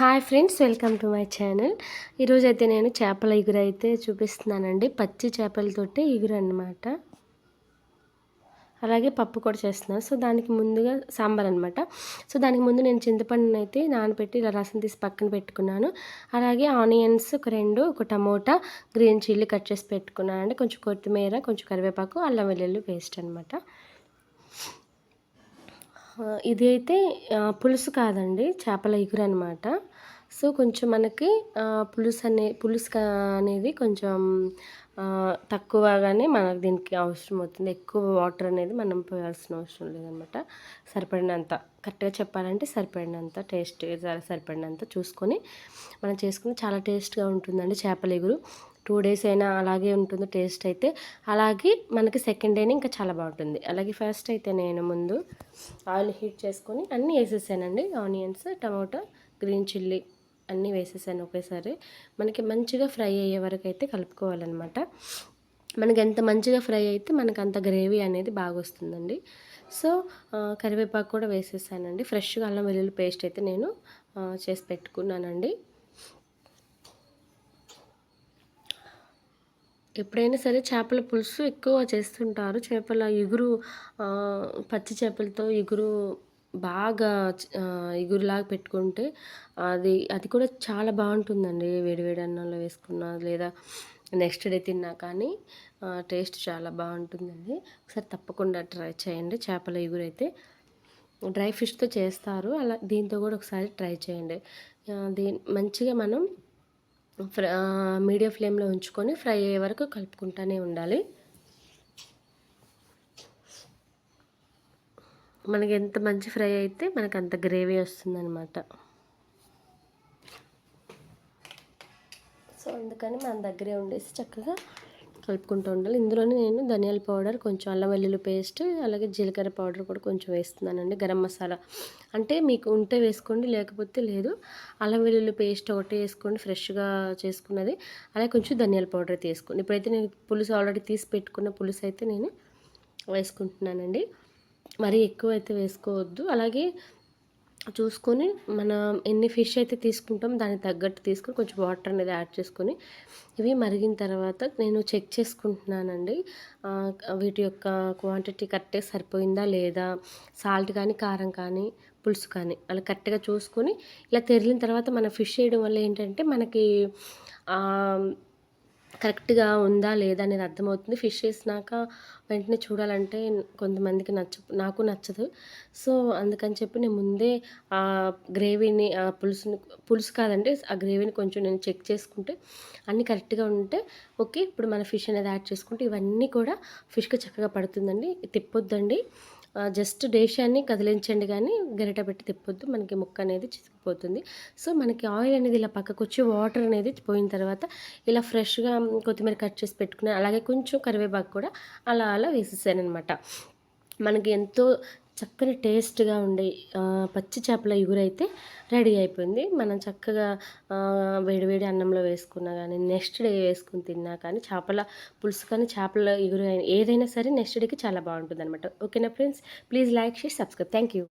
Hi friends, welcome to my channel. ఈరోజైతే నేను చేపల ఇగురు అయితే చూపిస్తున్నానండి. పచ్చి చేపలతోటి ఇగురు అనమాట. అలాగే పప్పు కూడా చేస్తున్నాను. సో దానికి ముందుగా సాంబార్ అనమాట. సో దానికి ముందు నేను చింతపండుని అయితే నానబెట్టి ఇలా రసం తీసి పక్కన పెట్టుకున్నాను. అలాగే ఆనియన్స్ ఒక 2, ఒక టమోటా, గ్రీన్ చిల్లీ కట్ చేసి పెట్టుకున్నానండి. కొంచెం కొత్తిమీర, కొంచెం కరివేపాకు, అల్లం వెల్లుల్లి పేస్ట్ అనమాట. ఇది అయితే పులుసు కాదండి, చేపల ఇగురు అనమాట. సో కొంచెం మనకి పులుసు అనేది కొంచెం తక్కువగానే మనకు దీనికి అవసరం అవుతుంది. ఎక్కువ వాటర్ అనేది మనం పోయాల్సిన అవసరం లేదనమాట. సరిపడినంత, కరెక్ట్గా చెప్పాలంటే సరిపడినంత టేస్ట్, సరిపడినంత చూసుకొని మనం చేసుకుని చాలా టేస్ట్గా ఉంటుందండి చేపల ఇగురు. 2 డేస్ అయినా అలాగే ఉంటుంది టేస్ట్ అయితే. అలాగే మనకి సెకండ్ డేనే ఇంకా చాలా బాగుంటుంది. అలాగే ఫస్ట్ అయితే నేను ముందు ఆయిల్ హీట్ చేసుకొని అన్నీ వేసేసానండి. ఆనియన్స్, టమాటా, గ్రీన్ చిల్లీ అన్నీ వేసేసాను ఒకేసారి. మనకి మంచిగా ఫ్రై అయ్యే వరకు అయితే కలుపుకోవాలన్నమాట. మనకి ఎంత మంచిగా ఫ్రై అయితే మనకు అంత గ్రేవీ అనేది బాగా వస్తుందండి. సో కరివేపాకు కూడా వేసేసానండి. ఫ్రెష్గా అల్లం వెల్లుల్లి పేస్ట్ అయితే నేను చేసి పెట్టుకున్నానండి. ఎప్పుడైనా సరే చేపల పులుసు ఎక్కువ చేస్తుంటారు. చేపల ఇగురు, పచ్చి చేపలతో ఇగురు బాగా ఇగురులాగా పెట్టుకుంటే అది కూడా చాలా బాగుంటుందండి. వేడివేడి అన్నంలో వేసుకున్నా లేదా నెక్స్ట్ డే తిన్నా కానీ టేస్ట్ చాలా బాగుంటుందండి. ఒకసారి తప్పకుండా ట్రై చేయండి. చేపల ఇగురు అయితే డ్రై ఫిష్తో చేస్తారు, అలా దీంతో కూడా ఒకసారి ట్రై చేయండి. మంచిగా మనం మీడియం ఫ్లేమ్లో ఉంచుకొని ఫ్రై అయ్యే వరకు కలుపుకుంటూనే ఉండాలి. మనకి ఎంత మంచి ఫ్రై అయితే మనకు అంత గ్రేవీ వస్తుందన్నమాట. సో అందుకని మన దగ్గరే ఉండేసి చక్కగా కలుపుకుంటూ ఉండాలి. ఇందులోనే నేను ధనియాల పౌడర్, కొంచెం అల్లం వెల్లుల్లి పేస్ట్, అలాగే జీలకర్ర పౌడర్ కూడా కొంచెం వేస్తున్నానండి. గరం మసాలా అంటే మీకు ఉంటే వేసుకోండి, లేకపోతే లేదు. అల్లం వెల్లుల్లి పేస్ట్ ఒకటి వేసుకోండి, ఫ్రెష్గా చేసుకున్నది. అలాగే కొంచెం ధనియాల పౌడర్ అయితే వేసుకోండి. ఇప్పుడైతే నేను పులుసు ఆల్రెడీ తీసి పెట్టుకున్న పులుసు అయితే నేను వేసుకుంటున్నానండి. మరీ ఎక్కువ అయితే వేసుకోవద్దు. అలాగే చూసుకొని మనం ఎన్ని ఫిష్ అయితే తీసుకుంటాం దానికి తగ్గట్టు తీసుకొని కొంచెం వాటర్ అనేది యాడ్ చేసుకొని ఇవి మరిగిన తర్వాత నేను చెక్ చేసుకుంటున్నానండి. వీటి యొక్క క్వాంటిటీ కరెక్ట్గా సరిపోయిందా లేదా, సాల్ట్ కానీ, కారం కానీ, పులుసు కానీ అలా కరెక్ట్గా చూసుకొని ఇలా తెరిలిన తర్వాత మనం ఫిష్ వేయడం వల్ల ఏంటంటే మనకి కరెక్ట్గా ఉందా లేదా అనేది అర్థమవుతుంది. ఫిష్ వేసినాక వెంటనే చూడాలంటే కొంతమందికి నాకు నచ్చదు. సో అందుకని చెప్పి నేను ముందే గ్రేవీని, పులుసు కాదండి, ఆ గ్రేవీని కొంచెం నేను చెక్ చేసుకుంటే అన్నీ కరెక్ట్గా ఉంటే ఓకే. ఇప్పుడు మన ఫిష్ అనేది యాడ్ చేసుకుంటే ఇవన్నీ కూడా ఫిష్కి చక్కగా పడుతుందండి. తిప్పొద్దండి, జస్ట్ డేషాన్ని కదిలించండి కానీ గరిట పెట్టి తిప్పొద్దు, మనకి ముక్క అనేది చితికిపోతుంది. సో మనకి ఆయిల్ అనేది ఇలా పక్కకు వచ్చి వాటర్ అనేది పోయిన తర్వాత ఇలా ఫ్రెష్గా కొత్తిమీర కట్ చేసి పెట్టుకుని అలాగే కొంచెం కరివేపాకు కూడా అలా అలా వేసేసానమాట. మనకి ఎంతో చక్కని టేస్ట్గా ఉండే పచ్చి చేపల ఇగురు అయితే రెడీ అయిపోయింది. మనం చక్కగా వేడివేడి అన్నంలో వేసుకున్నా కానీ, నెక్స్ట్ డే వేసుకుని తిన్నా కానీ, చేపల పులుసు కానీ, చేపల ఇగురు ఏదైనా సరే నెక్స్ట్ డేకి చాలా బాగుంటుంది అనమాట. ఓకేనా friends, please like, share, subscribe. Thank you.